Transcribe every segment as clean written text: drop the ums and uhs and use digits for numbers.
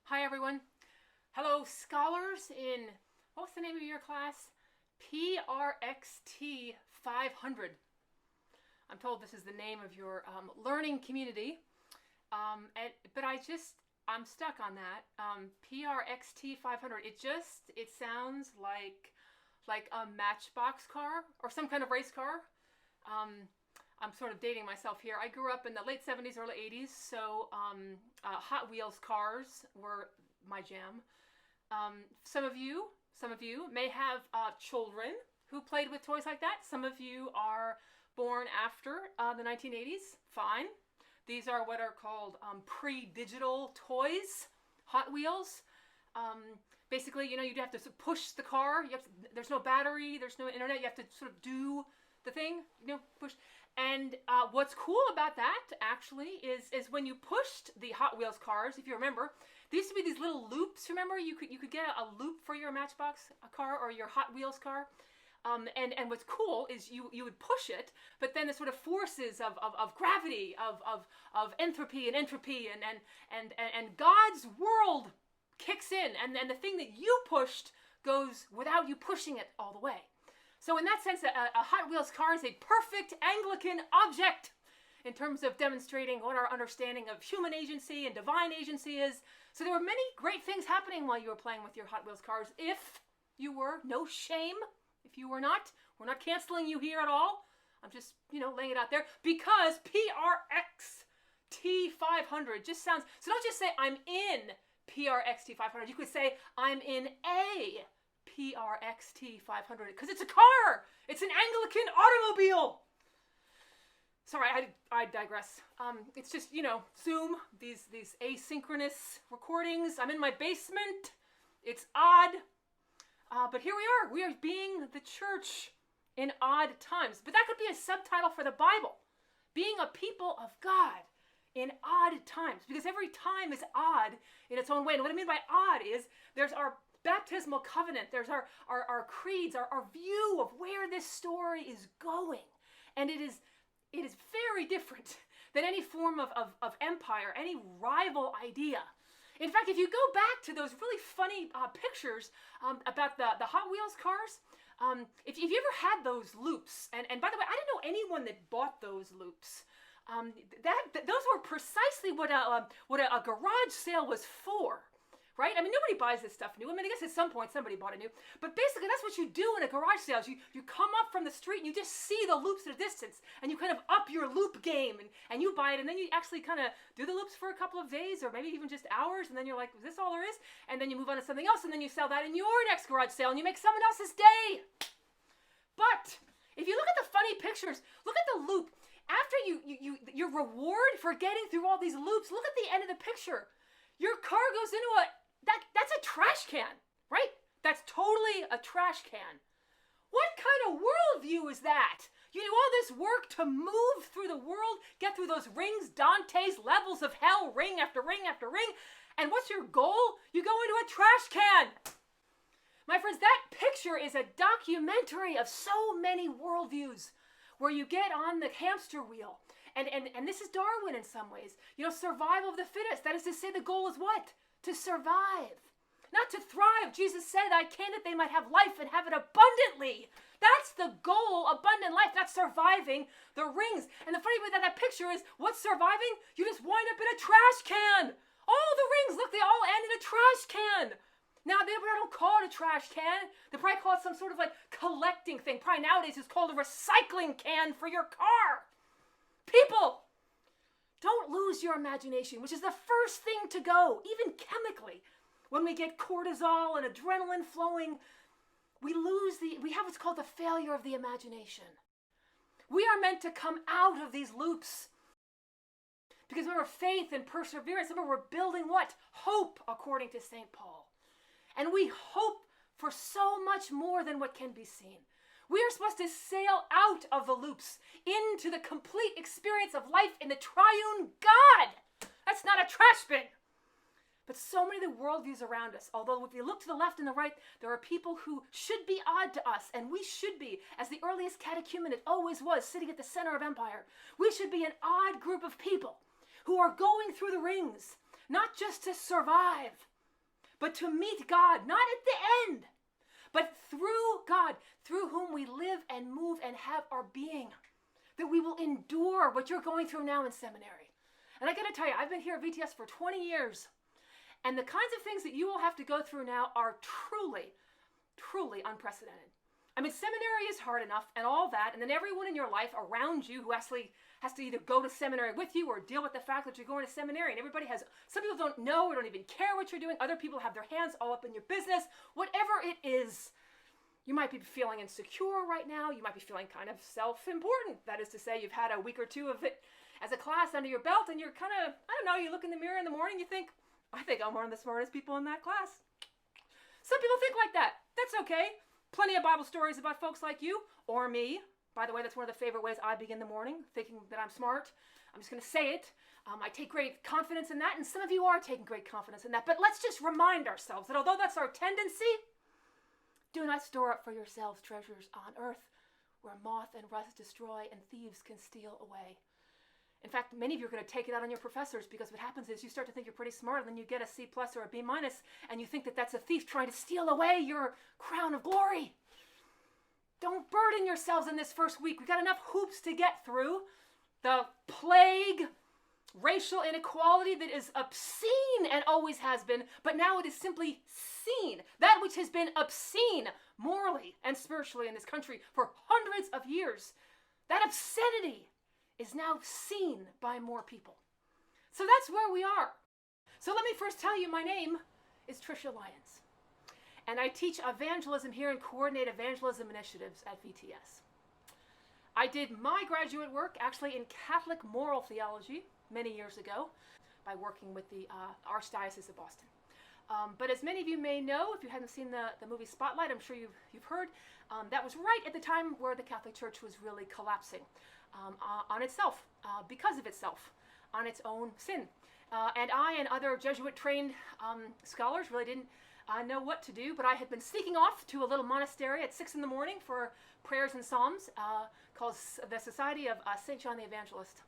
Hi everyone. Hello scholars in, what's the name of your class? PRXT 500. I'm told this is the name of your learning community, but I'm stuck on that. PRXT 500. It sounds like a Matchbox car or some kind of race car. I'm sort of dating myself here. I grew up in the late 70s, early 80s, so Hot Wheels cars were my jam. Some of you may have children who played with toys like that. Some of you are born after the 1980s. Fine. These are what are called pre-digital toys, Hot Wheels. Basically, you'd have to push the car. There's no battery, there's no internet. You have to sort of do the thing, push. And what's cool about that, actually, is when you pushed the Hot Wheels cars, if you remember, there used to be these little loops, remember? You could get a loop for your Matchbox car or your Hot Wheels car. And what's cool is you would push it, but then the sort of forces of gravity, of entropy and God's world kicks in, and the thing that you pushed goes without you pushing it all the way. So in that sense, a Hot Wheels car is a perfect Anglican object in terms of demonstrating what our understanding of human agency and divine agency is. So there were many great things happening while you were playing with your Hot Wheels cars. If you were, no shame. If you were not, we're not canceling you here at all. I'm just, laying it out there. Because PRXT 500 just sounds, so don't just say I'm in PRXT 500. You could say I'm in a PRXT 500, because it's a car. It's an Anglican automobile. Sorry, I digress. It's just, Zoom, these asynchronous recordings. I'm in my basement. It's odd. But here we are. We are being the church in odd times. But that could be a subtitle for the Bible. Being a people of God in odd times. Because every time is odd in its own way. And what I mean by odd is there's our baptismal covenant. There's our creeds, our view of where this story is going. And it is very different than any form of empire, any rival idea. In fact, if you go back to those really funny pictures about the Hot Wheels cars, if you've ever had those loops, and by the way, I didn't know anyone that bought those loops. Those were precisely what a garage sale was for. Right? I mean, nobody buys this stuff new. I mean, I guess at some point somebody bought it new. But basically, that's what you do in a garage sale. You come up from the street and you just see the loops at a distance. And you kind of up your loop game. And you buy it. And then you actually kind of do the loops for a couple of days or maybe even just hours. And then you're like, is this all there is? And then you move on to something else. And then you sell that in your next garage sale. And you make someone else's day. But if you look at the funny pictures, look at the loop. After your reward for getting through all these loops, look at the end of the picture. Your car goes into that's a trash can, right? That's totally a trash can. What kind of worldview is that? You do all this work to move through the world, get through those rings, Dante's levels of hell, ring after ring after ring, and what's your goal? You go into a trash can. My friends, that picture is a documentary of so many worldviews where you get on the hamster wheel. And this is Darwin in some ways. Survival of the fittest. That is to say, the goal is what? To survive, not to thrive. Jesus said, I came that they might have life and have it abundantly. That's the goal, abundant life, not surviving the rings. And the funny way that picture is, what's surviving? You just wind up in a trash can. All the rings, look, they all end in a trash can. Now, they don't call it a trash can. They probably call it some sort of collecting thing. Probably nowadays it's called a recycling can for your car. People, don't lose your imagination, which is the first thing to go, even chemically. When we get cortisol and adrenaline flowing, we have what's called the failure of the imagination. We are meant to come out of these loops. Because remember, faith and perseverance, remember, we're building what? Hope, according to St. Paul. And we hope for so much more than what can be seen. We are supposed to sail out of the loops into the complete experience of life in the triune God. That's not a trash bin. But so many of the worldviews around us, although if you look to the left and the right, there are people who should be odd to us, and we should be, as the earliest catechumenate always was, sitting at the center of empire. We should be an odd group of people who are going through the rings, not just to survive, but to meet God, not at the end, but through God, through whom we live and move and have our being, that we will endure what you're going through now in seminary. And I got to tell you, I've been here at VTS for 20 years, and the kinds of things that you will have to go through now are truly, truly unprecedented. I mean, seminary is hard enough and all that, and then everyone in your life around you who actually has to either go to seminary with you or deal with the fact that you're going to seminary, and everybody has, some people don't know or don't even care what you're doing, other people have their hands all up in your business, whatever it is. You might be feeling insecure right now, you might be feeling kind of self-important, that is to say, you've had a week or two of it as a class under your belt, and you're kind of, I don't know, you look in the mirror in the morning, you think, I think I'm one of the smartest people in that class. Some people think like that. That's okay. Plenty of Bible stories about folks like you, or me. By the way, that's one of the favorite ways I begin the morning, thinking that I'm smart. I'm just going to say it. I take great confidence in that, and some of you are taking great confidence in that. But let's just remind ourselves that although that's our tendency, do not store up for yourselves treasures on earth, where moth and rust destroy and thieves can steal away. In fact, many of you are going to take it out on your professors, because what happens is you start to think you're pretty smart, and then you get a C+ or a B-, and you think that that's a thief trying to steal away your crown of glory. Don't burden yourselves in this first week. We've got enough hoops to get through. The plague, racial inequality that is obscene and always has been, but now it is simply seen. That which has been obscene morally and spiritually in this country for hundreds of years, that obscenity is now seen by more people. So that's where we are. So let me first tell you, my name is Tricia Lyons, and I teach evangelism here and coordinate evangelism initiatives at VTS. I did my graduate work actually in Catholic moral theology many years ago by working with the Archdiocese of Boston. But as many of you may know, if you haven't seen the movie Spotlight, I'm sure you've heard, that was right at the time where the Catholic Church was really collapsing on itself, because of itself, on its own sin. And I and other Jesuit-trained scholars really didn't know what to do, but I had been sneaking off to a little monastery at 6 in the morning for prayers and psalms called the Society of St. John the Evangelist,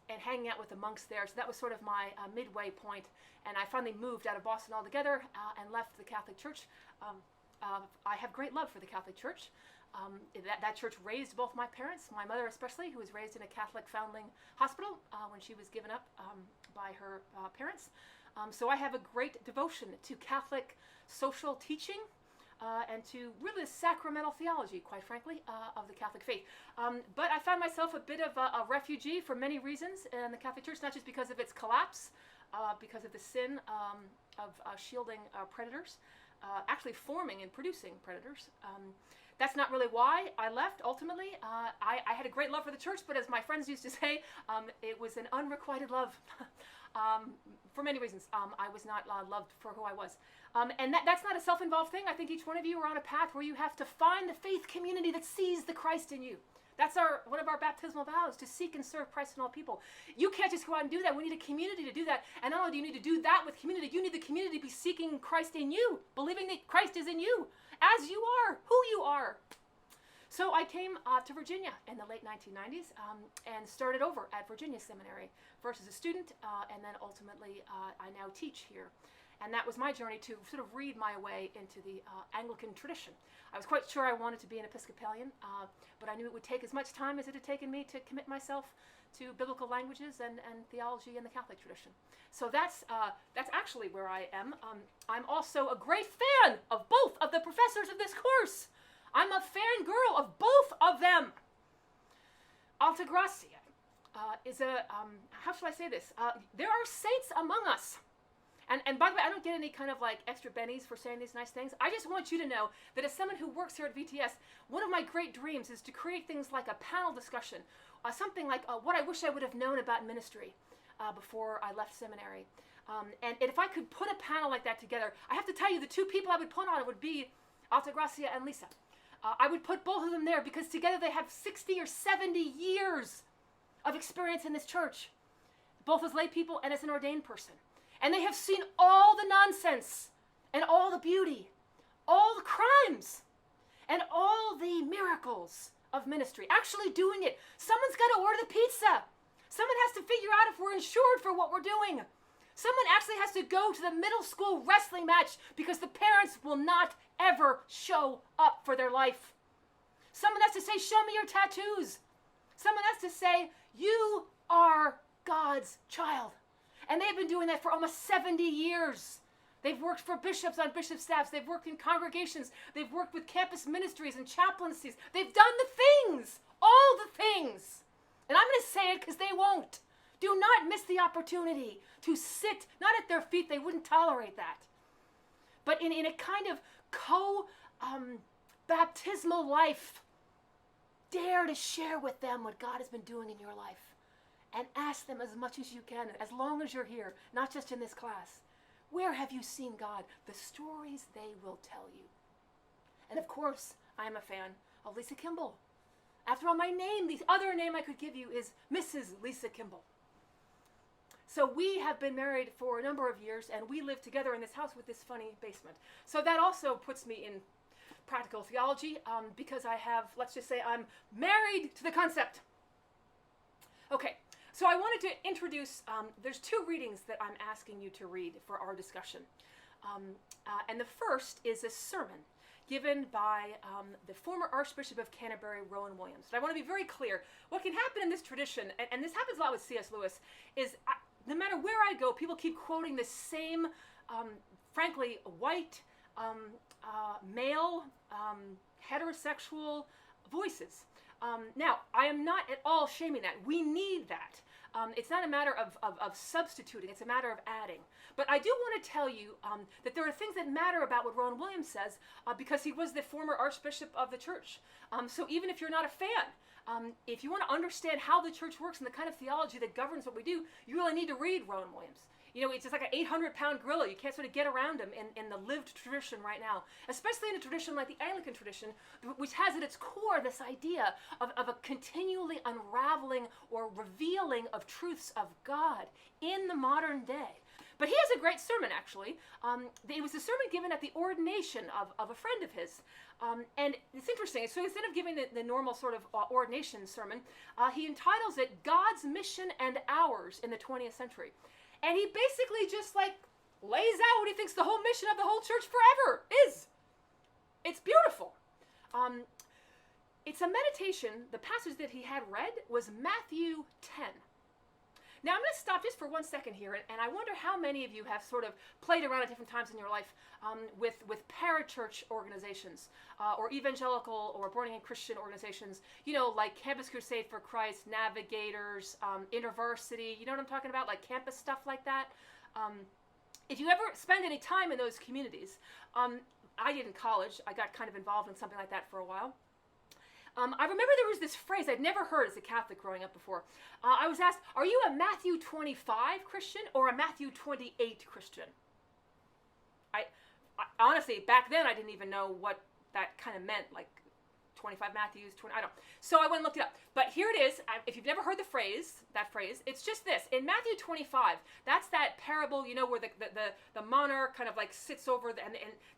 and hanging out with the monks there. So that was sort of my midway point, and I finally moved out of Boston altogether and left the Catholic Church. I have great love for the Catholic Church. That church raised both my parents, my mother especially, who was raised in a Catholic foundling hospital when she was given up by her parents. So I have a great devotion to Catholic social teaching and to really the sacramental theology, quite frankly, of the Catholic faith. But I found myself a bit of a refugee for many reasons in the Catholic Church, not just because of its collapse, because of the sin of shielding predators, actually forming and producing predators. That's not really why I left, ultimately. I had a great love for the church, but as my friends used to say, it was an unrequited love. For many reasons. I was not loved for who I was. And that's not a self-involved thing. I think each one of you are on a path where you have to find the faith community that sees the Christ in you. That's one of our baptismal vows, to seek and serve Christ in all people. You can't just go out and do that. We need a community to do that. And not only do you need to do that with community, you need the community to be seeking Christ in you, believing that Christ is in you, as you are, who you are. So I came to Virginia in the late 1990s and started over at Virginia Seminary, first as a student, and then ultimately I now teach here. And that was my journey to sort of read my way into the Anglican tradition. I was quite sure I wanted to be an Episcopalian, but I knew it would take as much time as it had taken me to commit myself to biblical languages and theology in the Catholic tradition. So that's actually where I am. I'm also a great fan of both of the professors of this course. I'm a fangirl of both of them. Altagracia is a, how shall I say this? There are saints among us. And by the way, I don't get any kind of like extra bennies for saying these nice things. I just want you to know that as someone who works here at VTS, one of my great dreams is to create things like a panel discussion, something like what I wish I would have known about ministry before I left seminary. And if I could put a panel like that together, I have to tell you the two people I would put on it would be Altagracia and Lisa. I would put both of them there because together they have 60 or 70 years of experience in this church, both as lay people and as an ordained person. And they have seen all the nonsense and all the beauty, all the crimes, and all the miracles of ministry. Actually doing it. Someone's got to order the pizza. Someone has to figure out if we're insured for what we're doing. Someone actually has to go to the middle school wrestling match because the parents will not ever show up for their life. Someone has to say, show me your tattoos. Someone has to say, you are God's child. And they've been doing that for almost 70 years. They've worked for bishops on bishop staffs. They've worked in congregations. They've worked with campus ministries and chaplaincies. They've done the things, all the things. And I'm going to say it because they won't. Do not miss the opportunity to sit, not at their feet, they wouldn't tolerate that, but in a kind of baptismal life. Dare to share with them what God has been doing in your life. And ask them as much as you can, as long as you're here, not just in this class. Where have you seen God? The stories they will tell you. And of course, I am a fan of Lisa Kimball. After all, my name, the other name I could give you is Mrs. Lisa Kimball. So we have been married for a number of years, and we live together in this house with this funny basement. So that also puts me in practical theology, because I have, let's just say I'm married to the concept. Okay, so I wanted to introduce, there's two readings that I'm asking you to read for our discussion. And the first is a sermon given by the former Archbishop of Canterbury, Rowan Williams. And I want to be very clear, what can happen in this tradition, and this happens a lot with C.S. Lewis, is no matter where I go, people keep quoting the same, frankly, white, male, heterosexual voices. Now, I am not at all shaming that. We need that. It's not a matter of substituting. It's a matter of adding. But I do want to tell you that there are things that matter about what Rowan Williams says because he was the former Archbishop of the Church. So even if you're not a fan, if you want to understand how the church works and the kind of theology that governs what we do, you really need to read Rowan Williams. You know, it's just like an 800-pound gorilla. You can't sort of get around him in the lived tradition right now, especially in a tradition like the Anglican tradition, which has at its core this idea of a continually unraveling or revealing of truths of God in the modern day. But he has a great sermon, actually. It was a sermon given at the ordination of a friend of his. And it's interesting. So instead of giving the normal sort of ordination sermon, he entitles it God's Mission and Ours in the 20th Century. And he basically just lays out what he thinks the whole mission of the whole church forever is. It's beautiful. It's a meditation. The passage that he had read was Matthew 10. Now I'm going to stop just for 1 second here, and I wonder how many of you have sort of played around at different times in your life with parachurch organizations or evangelical or born-again Christian organizations, you know, like Campus Crusade for Christ, Navigators, InterVarsity, you know what I'm talking about, like campus stuff like that. If you ever spend any time in those communities, I did in college. I got kind of involved in something like that for a while. I remember there was this phrase I'd never heard as a Catholic growing up before. I was asked, are you a Matthew 25 Christian or a Matthew 28 Christian? I honestly, back then I didn't even know what that kind of meant, like 25 Matthews, 20, I don't know. So I went and looked it up. But here it is. If you've never heard that phrase, it's just this. In Matthew 25, that's that parable, you know, where the monarch kind of like sits over, and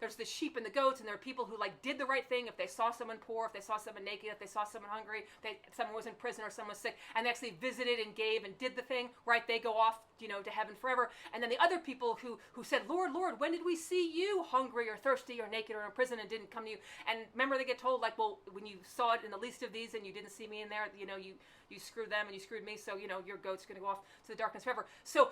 there's the sheep and the goats, and there are people who like did the right thing if they saw someone poor, if they saw someone naked, if they saw someone hungry, if someone was in prison or someone was sick, and they actually visited and gave and did the thing, right? They go off, you know, to heaven forever. And then the other people who said, Lord, Lord, when did we see you hungry or thirsty or naked or in prison and didn't come to you? And remember, they get told, like, well, when you saw it in the least of these and you didn't see me in there, you know, you screwed them and you screwed me, so, you know, your goat's going to go off to the darkness forever. So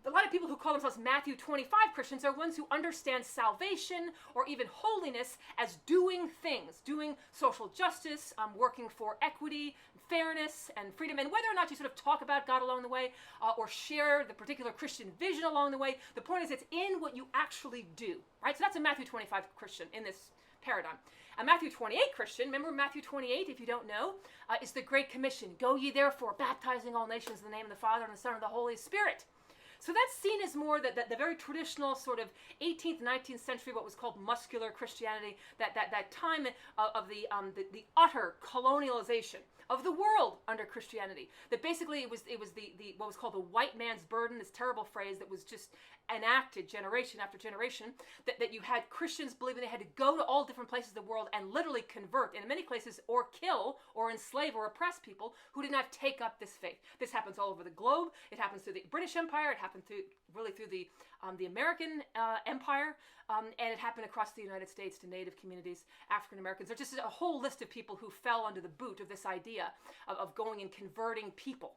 a lot of people who call themselves Matthew 25 Christians are ones who understand salvation or even holiness as doing things, doing social justice, working for equity, fairness, and freedom. And whether or not you sort of talk about God along the way or share the particular Christian vision along the way, the point is it's in what you actually do, right? So that's a Matthew 25 Christian in this paradigm. A Matthew 28 Christian, remember Matthew 28, if you don't know, is the Great Commission. Go ye therefore, baptizing all nations in the name of the Father and the Son and the Holy Spirit. So that's seen as more the very traditional sort of 18th, 19th century, what was called muscular Christianity, that time of the utter colonialization of the world under Christianity. That basically it was the what was called the white man's burden, this terrible phrase that was just enacted generation after generation, that you had Christians believing they had to go to all different places of the world and literally convert, and in many places, or kill, or enslave, or oppress people who did not take up this faith. This happens all over the globe. It happens through the British Empire. It happens happened through the American Empire, and it happened across the United States to Native communities, African Americans. There's just a whole list of people who fell under the boot of this idea of going and converting people.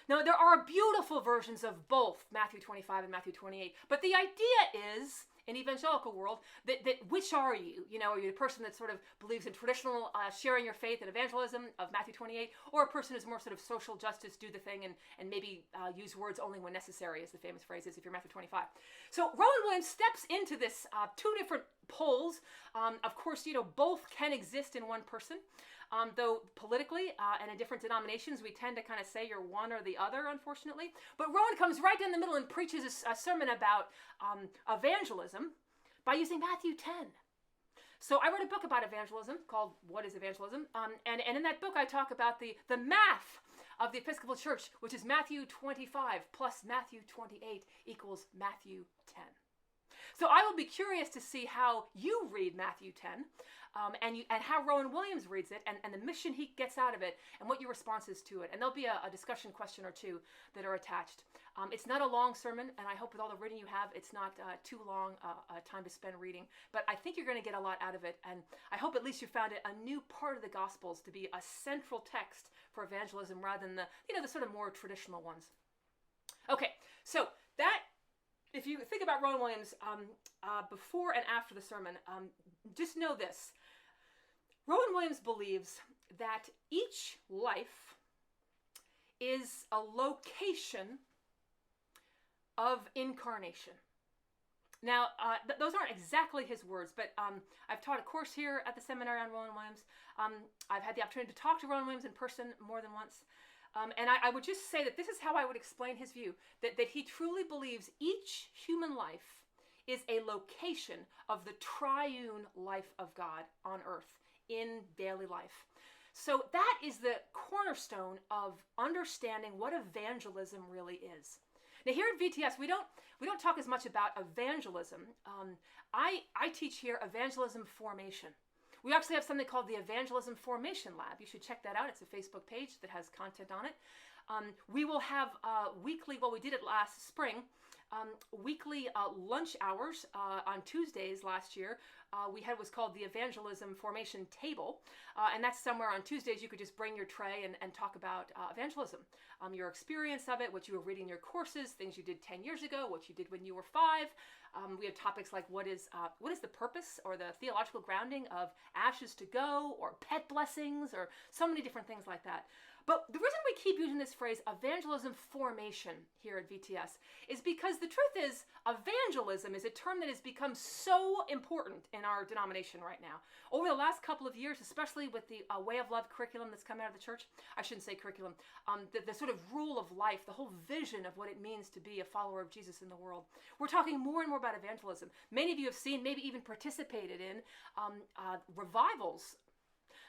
Now, there are beautiful versions of both Matthew 25 and Matthew 28, but the idea is, in evangelical world, that which are you? You know, are you the person that sort of believes in traditional sharing your faith and evangelism of Matthew 28, or a person who's more sort of social justice, do the thing, and maybe use words only when necessary, as the famous phrase is if you're Matthew 25. So Rowan Williams steps into this two different poles. Of course, you know, both can exist in one person. Though politically and in different denominations, we tend to kind of say you're one or the other, unfortunately. But Rowan comes right down the middle and preaches a sermon about evangelism by using Matthew 10. So I wrote a book about evangelism called What is Evangelism? And in that book, I talk about the math of the Episcopal Church, which is Matthew 25 plus Matthew 28 equals Matthew 10. So I will be curious to see how you read Matthew 10, and how Rowan Williams reads it, and the mission he gets out of it, and what your response is to it. And there'll be a discussion question or two that are attached. It's not a long sermon, and I hope with all the reading you have, it's not too long time to spend reading. But I think you're going to get a lot out of it, and I hope at least you found it a new part of the Gospels to be a central text for evangelism rather than the sort of more traditional ones. Okay, so that. If you think about Rowan Williams before and after the sermon, just know this. Rowan Williams believes that each life is a location of incarnation. Now, those aren't exactly his words, but I've taught a course here at the seminary on Rowan Williams. I've had the opportunity to talk to Rowan Williams in person more than once. And I would just say that this is how I would explain his view, that he truly believes each human life is a location of the triune life of God on earth in daily life. So that is the cornerstone of understanding what evangelism really is. Now here at VTS, we don't talk as much about evangelism. I teach here evangelism formation. We actually have something called the Evangelism Formation Lab. You should check that out. It's a Facebook page that has content on it. We will have weekly, well, we did it last spring, weekly lunch hours on Tuesdays last year. We had what's called the Evangelism Formation Table, and that's somewhere on Tuesdays you could just bring your tray and talk about evangelism, your experience of it, what you were reading in your courses, things you did 10 years ago, what you did when you were 5. We have topics like what is the purpose or the theological grounding of ashes to go, or pet blessings, or so many different things like that. But the reason we keep using this phrase evangelism formation here at VTS is because the truth is evangelism is a term that has become so important in our denomination right now. Over the last couple of years, especially with the Way of Love curriculum that's come out of the church, I shouldn't say curriculum, the sort of rule of life, the whole vision of what it means to be a follower of Jesus in the world. We're talking more and more about evangelism. Many of you have seen, maybe even participated in revivals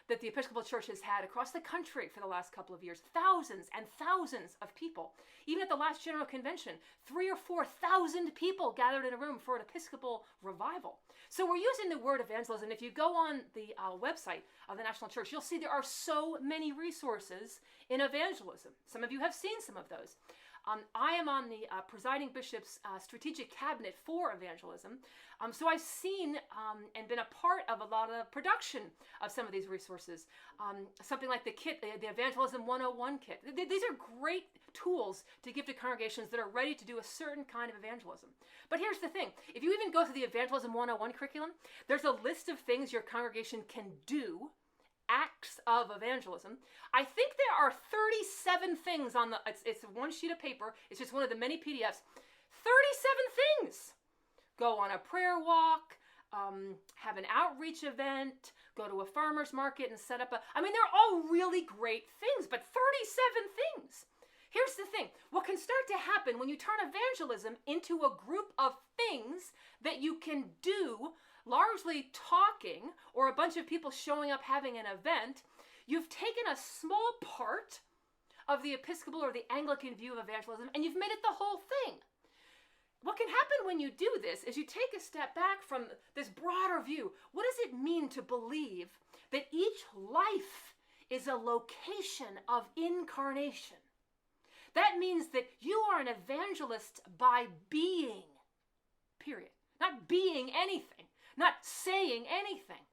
that the Episcopal Church has had across the country for the last couple of years. Thousands and thousands of people. Even at the last General Convention, 3,000 or 4,000 people gathered in a room for an Episcopal revival. So we're using the word evangelism. If you go on the website of the National Church, you'll see there are so many resources in evangelism. Some of you have seen some of those. I am on the presiding bishop's strategic cabinet for evangelism. So I've seen and been a part of a lot of production of some of these resources. Something like the kit, the Evangelism 101 kit. These are great tools to give to congregations that are ready to do a certain kind of evangelism. But here's the thing. If you even go through the Evangelism 101 curriculum, there's a list of things your congregation can do, acts of evangelism. I think there are 37 things on it's one sheet of paper. It's just one of the many PDFs. 37 things. Go on a prayer walk, have an outreach event, go to a farmer's market and set up they're all really great things, but 37 things. Here's the thing. What can start to happen when you turn evangelism into a group of things that you can do, largely talking, or a bunch of people showing up having an event, you've taken a small part of the Episcopal or the Anglican view of evangelism and you've made it the whole thing. What can happen when you do this is you take a step back from this broader view. What does it mean to believe that each life is a location of incarnation? That means that you are an evangelist by being, period. Not being anything, not saying anything.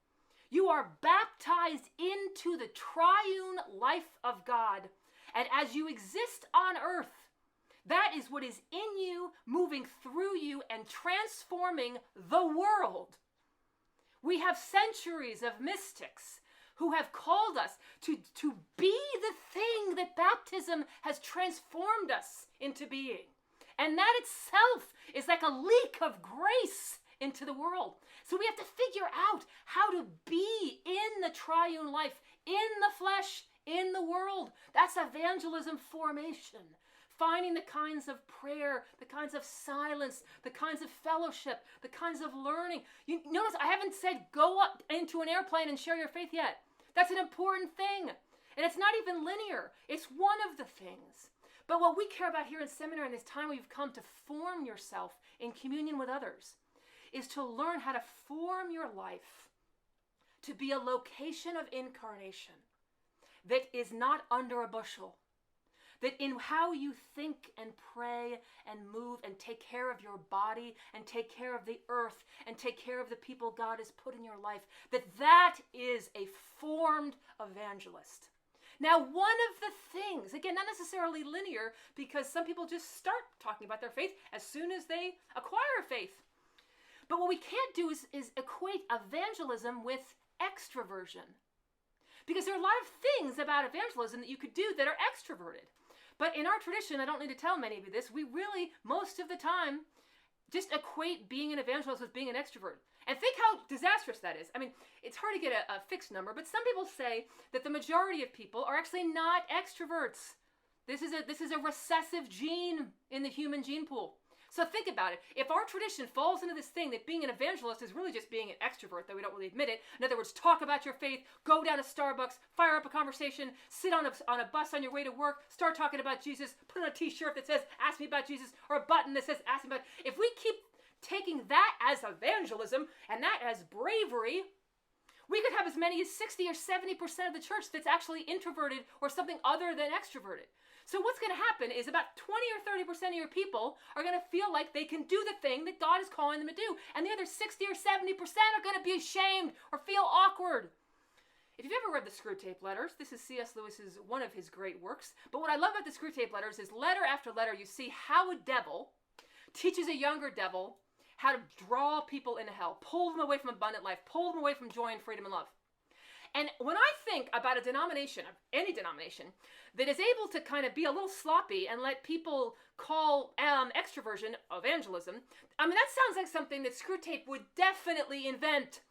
You are baptized into the triune life of God. And as you exist on earth, that is what is in you, moving through you, and transforming the world. We have centuries of mystics who have called us to be the thing that baptism has transformed us into being. And that itself is like a leak of grace into the world. So we have to figure out how to be in the triune life, in the flesh, in the world. That's evangelism formation. Finding the kinds of prayer, the kinds of silence, the kinds of fellowship, the kinds of learning. You notice I haven't said go up into an airplane and share your faith yet. That's an important thing. And it's not even linear. It's one of the things. But what we care about here in seminary in this time we've come to form yourself in communion with others is to learn how to form your life to be a location of incarnation that is not under a bushel. That in how you think and pray and move and take care of your body and take care of the earth and take care of the people God has put in your life, that is a formed evangelist. Now, one of the things, again, not necessarily linear, because some people just start talking about their faith as soon as they acquire faith. But what we can't do is equate evangelism with extroversion. Because there are a lot of things about evangelism that you could do that are extroverted. But in our tradition, I don't need to tell many of you this, we really, most of the time, just equate being an evangelist with being an extrovert. And think how disastrous that is. I mean, it's hard to get a fixed number, but some people say that the majority of people are actually not extroverts. This is a recessive gene in the human gene pool. So think about it. If our tradition falls into this thing that being an evangelist is really just being an extrovert, though we don't really admit it, in other words, talk about your faith, go down to Starbucks, fire up a conversation, sit on a bus on your way to work, start talking about Jesus, put on a t-shirt that says, ask me about Jesus, or a button that says, ask me about... If we keep taking that as evangelism and that as bravery, we could have as many as 60 or 70% of the church that's actually introverted or something other than extroverted. So what's going to happen is about 20 or 30% of your people are going to feel like they can do the thing that God is calling them to do. And the other 60 or 70% are going to be ashamed or feel awkward. If you've ever read the Screwtape Letters, this is C.S. Lewis's one of his great works. But what I love about the Screwtape Letters is letter after letter, you see how a devil teaches a younger devil how to draw people into hell, pull them away from abundant life, pull them away from joy and freedom and love. And when I think about a denomination, any denomination, that is able to kind of be a little sloppy and let people call extroversion evangelism, I mean, that sounds like something that Screwtape would definitely invent,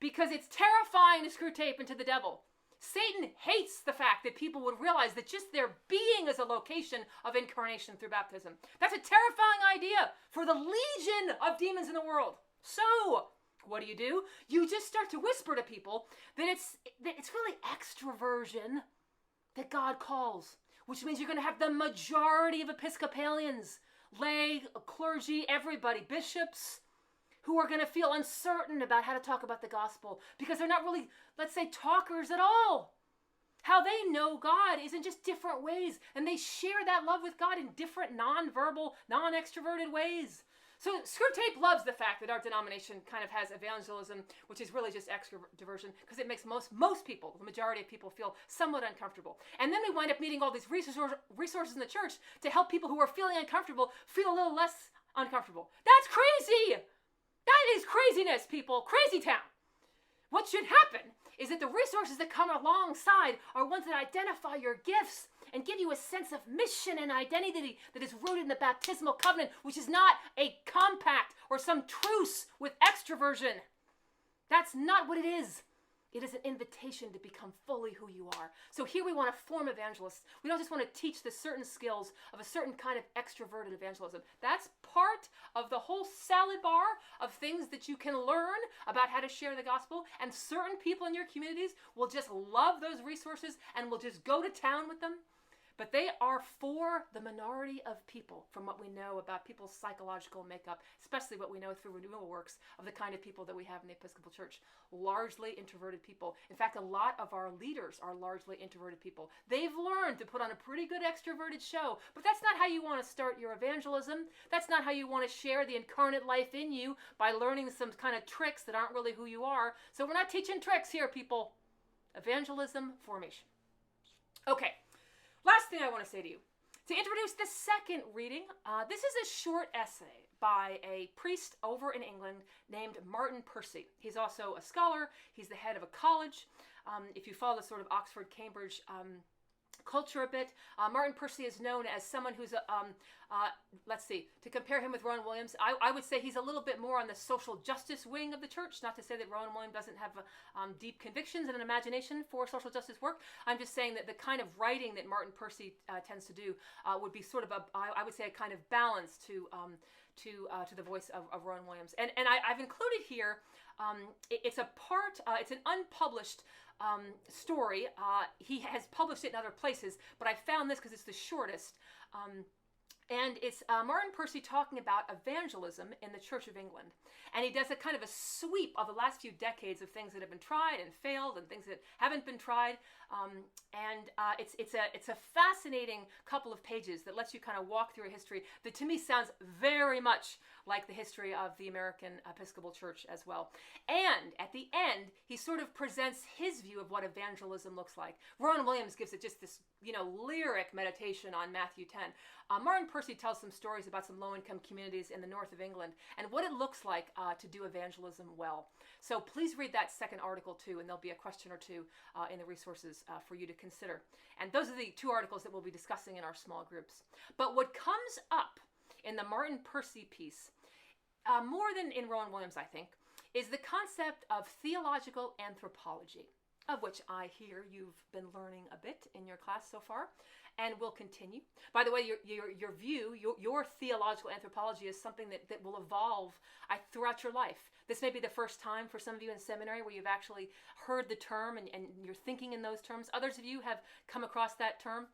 because it's terrifying to screw tape into the devil. Satan hates the fact that people would realize that just their being is a location of incarnation through baptism. That's a terrifying idea for the legion of demons in the world. So, what do? You just start to whisper to people that it's really extroversion that God calls, which means you're going to have the majority of Episcopalians, lay, clergy, everybody, bishops, who are going to feel uncertain about how to talk about the gospel because they're not really, let's say, talkers at all. How they know God is in just different ways, and they share that love with God in different non-verbal, non-extroverted ways. So Screwtape loves the fact that our denomination kind of has evangelism, which is really just extroversion, because it makes most people, the majority of people, feel somewhat uncomfortable. And then we wind up needing all these resources in the church to help people who are feeling uncomfortable feel a little less uncomfortable. That's crazy! That is craziness, people. Crazy town. What should happen is that the resources that come alongside are ones that identify your gifts and give you a sense of mission and identity that is rooted in the baptismal covenant, which is not a compact or some truce with extroversion. That's not what it is. It is an invitation to become fully who you are. So here we want to form evangelists. We don't just want to teach the certain skills of a certain kind of extroverted evangelism. That's part of the whole salad bar of things that you can learn about how to share the gospel. And certain people in your communities will just love those resources and will just go to town with them. But they are for the minority of people, from what we know about people's psychological makeup, especially what we know through renewal works of the kind of people that we have in the Episcopal Church. Largely introverted people. In fact, a lot of our leaders are largely introverted people. They've learned to put on a pretty good extroverted show, but that's not how you want to start your evangelism. That's not how you want to share the incarnate life in you, by learning some kind of tricks that aren't really who you are. So we're not teaching tricks here, people. Evangelism formation. Okay. Last thing I want to say to you, to introduce the second reading, this is a short essay by a priest over in England named Martin Percy. He's also a scholar. He's the head of a college. If you follow the sort of Oxford, Cambridge culture a bit, Martin Percy is known as someone who's let's see, to compare him with Rowan Williams, I would say he's a little bit more on the social justice wing of the church. Not to say that Rowan Williams doesn't have deep convictions and an imagination for social justice work. I'm just saying that the kind of writing that Martin Percy tends to do would be sort of I would say a kind of balance to the voice of Rowan Williams. And I've included here, it's an unpublished story. He has published it in other places, but I found this because it's the shortest. And it's Martin Percy talking about evangelism in the Church of England. And he does a kind of a sweep of the last few decades of things that have been tried and failed and things that haven't been tried. It's a fascinating couple of pages that lets you kind of walk through a history that to me sounds very much like the history of the American Episcopal Church as well. And at the end, he sort of presents his view of what evangelism looks like. Rowan Williams gives it just this, lyric meditation on Matthew 10. Martin Percy tells some stories about some low-income communities in the north of England and what it looks like to do evangelism well. So please read that second article too, and there'll be a question or two in the resources for you to consider. And those are the two articles that we'll be discussing in our small groups. But what comes up in the Martin Percy piece, more than in Rowan Williams, I think, is the concept of theological anthropology, of which I hear you've been learning a bit in your class so far, and will continue. By the way, your view, your theological anthropology is something that will evolve throughout your life. This may be the first time for some of you in seminary where you've actually heard the term and you're thinking in those terms. Others of you have come across that term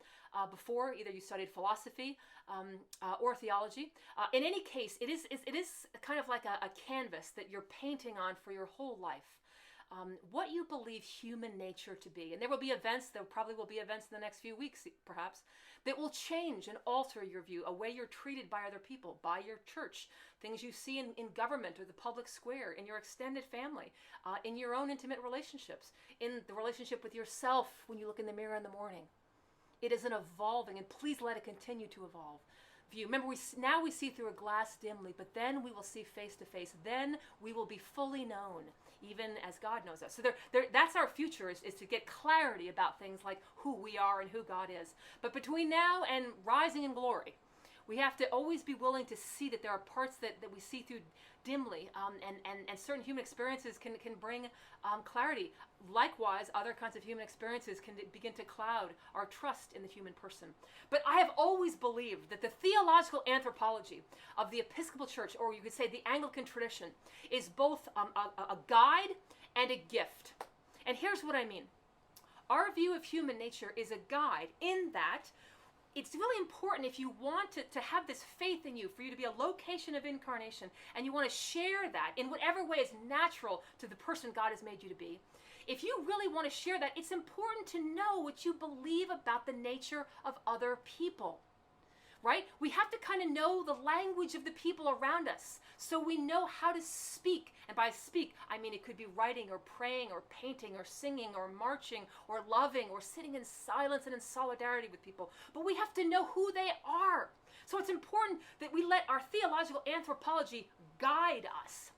before. Either you studied philosophy or theology. In any case, it is kind of like a canvas that you're painting on for your whole life. What you believe human nature to be. And there probably will be events in the next few weeks, perhaps, that will change and alter your view, a way you're treated by other people, by your church, things you see in government or the public square, in your extended family, in your own intimate relationships, in the relationship with yourself when you look in the mirror in the morning. It is an evolving, and please let it continue to evolve, view. Remember, now we see through a glass dimly, but then we will see face to face. Then we will be fully known, even as God knows us. So that's our future, is to get clarity about things like who we are and who God is. But between now and rising in glory, we have to always be willing to see that there are parts that we see through dimly, and certain human experiences can bring clarity. Likewise, other kinds of human experiences can begin to cloud our trust in the human person. But I have always believed that the theological anthropology of the Episcopal Church, or you could say the Anglican tradition, is both a guide and a gift. And here's what I mean. Our view of human nature is a guide in that it's really important, if you want to have this faith in you, for you to be a location of incarnation, and you want to share that in whatever way is natural to the person God has made you to be. If you really want to share that, it's important to know what you believe about the nature of other people, right? We have to kind of know the language of the people around us so we know how to speak. And by speak, I mean it could be writing or praying or painting or singing or marching or loving or sitting in silence and in solidarity with people. But we have to know who they are. So it's important that we let our theological anthropology guide us.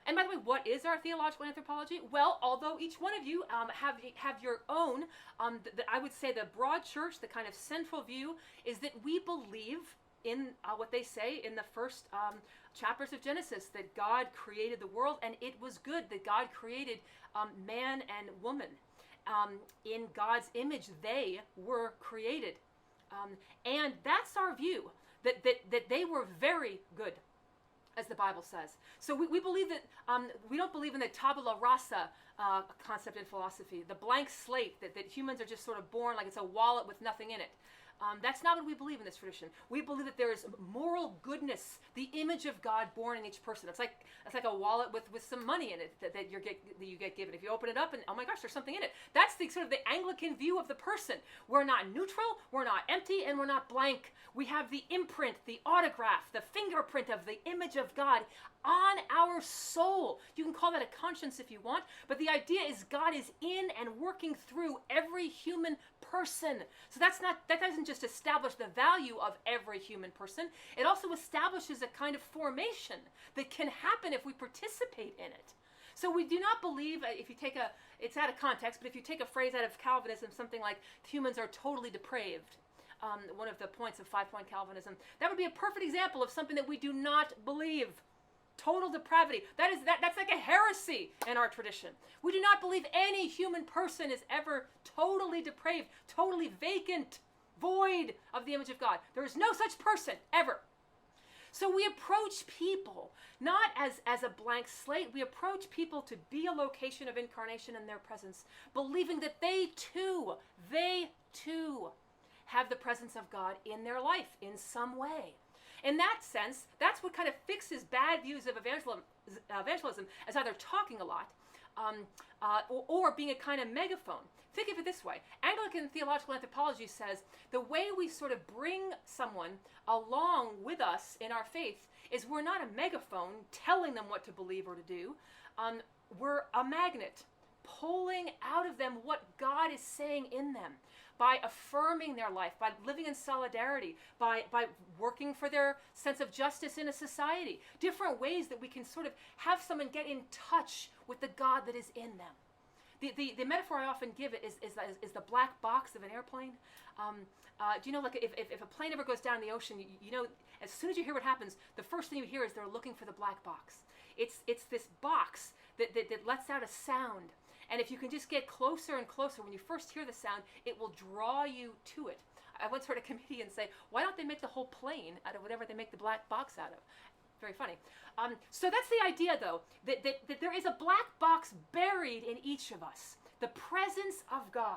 And by the way, what is our theological anthropology? Well, although each one of you have your own, I would say the broad church, the kind of central view, is that we believe in what they say in the first chapters of Genesis, that God created the world and it was good, that God created man and woman. In God's image, they were created. And that's our view, that they were very good, as the Bible says. So we believe that, we don't believe in the tabula rasa concept in philosophy, the blank slate, that humans are just sort of born like it's a wallet with nothing in it. That's not what we believe in this tradition. We believe that there is moral goodness, the image of God born in each person. It's like a wallet with some money in it that you get given. If you open it up and, oh my gosh, there's something in it. That's the sort of the Anglican view of the person. We're not neutral, we're not empty, and we're not blank. We have the imprint, the autograph, the fingerprint of the image of God on our soul. You can call that a conscience if you want, but the idea is God is in and working through every human person. So that doesn't just establish the value of every human person, it also establishes a kind of formation that can happen if we participate in it. So we do not believe, if you take it's out of context, but if you take a phrase out of Calvinism, something like humans are totally depraved, one of the points of 5-point Calvinism, that would be a perfect example of something that we do not believe. Total depravity. That's like a heresy in our tradition. We do not believe any human person is ever totally depraved, totally vacant, void of the image of God. There is no such person ever. So we approach people not as a blank slate. We approach people to be a location of incarnation in their presence, believing that they too have the presence of God in their life in some way. In that sense, that's what kind of fixes bad views of evangelism as either talking a lot or being a kind of megaphone. Think of it this way. Anglican theological anthropology says the way we sort of bring someone along with us in our faith is we're not a megaphone telling them what to believe or to do. We're a magnet pulling out of them what God is saying in them, by affirming their life, by living in solidarity, by working for their sense of justice in a society. Different ways that we can sort of have someone get in touch with the God that is in them. The metaphor I often give it is the black box of an airplane. Do you know, like if a plane ever goes down in the ocean, you know, as soon as you hear what happens, the first thing you hear is they're looking for the black box. It's this box that lets out a sound. And if you can just get closer and closer, when you first hear the sound, it will draw you to it. I once heard a comedian say, why don't they make the whole plane out of whatever they make the black box out of? Very funny. So that's the idea, though, that there is a black box buried in each of us, the presence of God.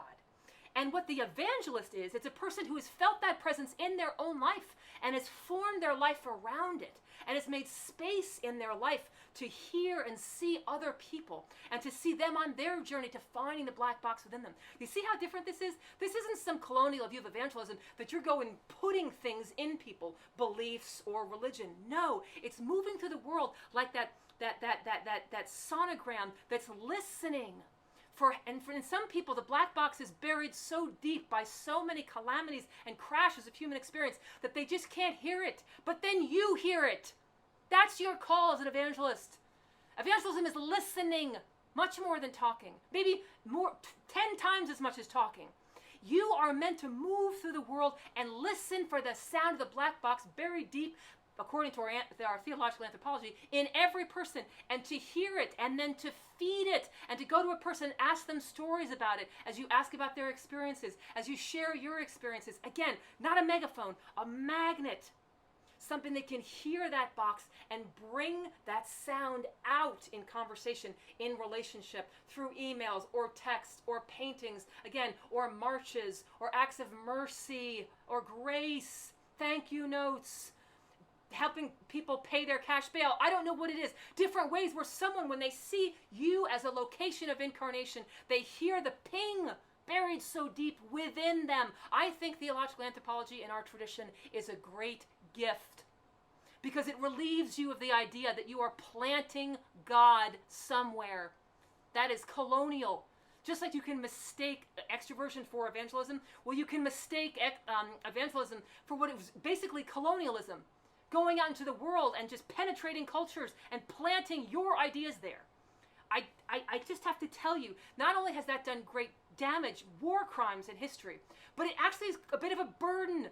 And what the evangelist is, it's a person who has felt that presence in their own life and has formed their life around it and has made space in their life to hear and see other people and to see them on their journey to finding the black box within them. You see how different this is? This isn't some colonial view of evangelism that you're going putting things in people, beliefs or religion. No, it's moving through the world like that sonogram that's listening. For in some people, the black box is buried so deep by so many calamities and crashes of human experience that they just can't hear it. But then you hear it. That's your call as an evangelist. Evangelism is listening much more than talking. Maybe more, 10 times as much as talking. You are meant to move through the world and listen for the sound of the black box buried deep, according to our theological anthropology, in every person, and to hear it and then to feed it and to go to a person and ask them stories about it as you ask about their experiences, as you share your experiences. Again, not a megaphone, a magnet. Something that can hear that box and bring that sound out in conversation, in relationship, through emails or text or paintings, again, or marches or acts of mercy or grace, thank you notes, helping people pay their cash bail. I don't know what it is. Different ways where someone, when they see you as a location of incarnation, they hear the ping buried so deep within them. I think theological anthropology in our tradition is a great gift because it relieves you of the idea that you are planting God somewhere. That is colonial. Just like you can mistake extroversion for evangelism, well, you can mistake evangelism for what it was basically colonialism. Going out into the world and just penetrating cultures and planting your ideas there. I just have to tell you, not only has that done great damage, war crimes in history, but it actually is a bit of a burden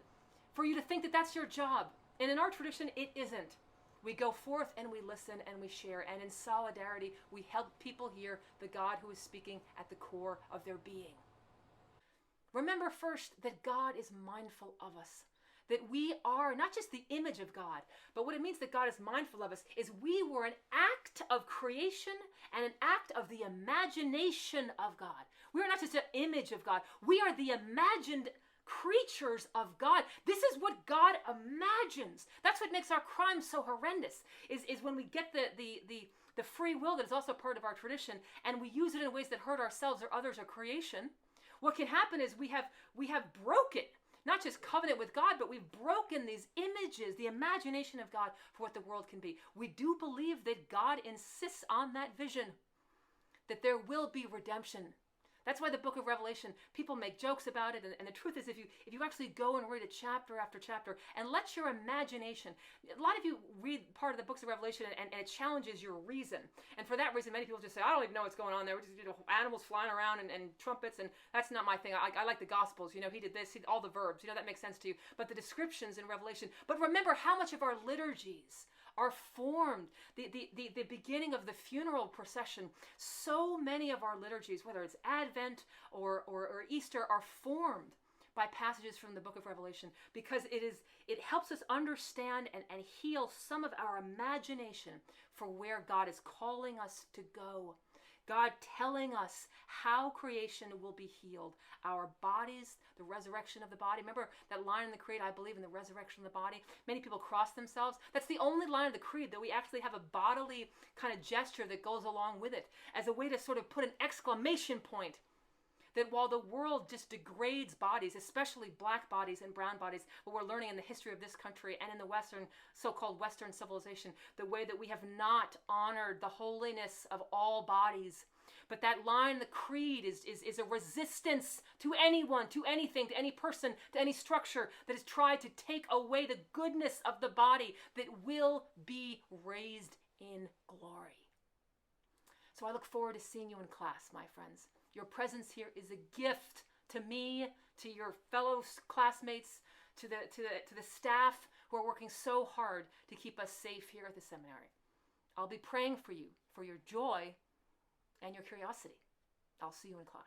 for you to think that that's your job. And in our tradition, it isn't. We go forth and we listen and we share, and in solidarity, we help people hear the God who is speaking at the core of their being. Remember first that God is mindful of us. That we are not just the image of God, but what it means that God is mindful of us is we were an act of creation and an act of the imagination of God. We are not just an image of God. We are the imagined creatures of God. This is what God imagines. That's what makes our crimes so horrendous, is when we get the free will that is also part of our tradition, and we use it in ways that hurt ourselves or others or creation. What can happen is we have broken, not just covenant with God, but we've broken these images, the imagination of God for what the world can be. We do believe that God insists on that vision, that there will be redemption. That's why the book of Revelation, people make jokes about it, and the truth is, if you actually go and read it chapter after chapter, and let your imagination, a lot of you read part of the books of Revelation, and it challenges your reason. And for that reason, many people just say, I don't even know what's going on there. We're just, animals flying around and trumpets, and that's not my thing. I like the Gospels. He did this, all the verbs. That makes sense to you. But the descriptions in Revelation. But remember how much of our liturgies are formed, the beginning of the funeral procession. So many of our liturgies, whether it's Advent or Easter, are formed by passages from the book of Revelation, because it helps us understand and heal some of our imagination for where God is calling us to go. God telling us how creation will be healed. Our bodies, the resurrection of the body. Remember that line in the Creed, I believe in the resurrection of the body? Many people cross themselves. That's the only line of the Creed that we actually have a bodily kind of gesture that goes along with it, as a way to sort of put an exclamation point. That while the world just degrades bodies, especially black bodies and brown bodies, what we're learning in the history of this country and in the so-called Western civilization, the way that we have not honored the holiness of all bodies. But that line, the creed, is a resistance to anyone, to anything, to any person, to any structure that has tried to take away the goodness of the body that will be raised in glory. So I look forward to seeing you in class, my friends. Your presence here is a gift to me, to your fellow classmates, to the staff who are working so hard to keep us safe here at the seminary. I'll be praying for you, for your joy and your curiosity. I'll see you in class.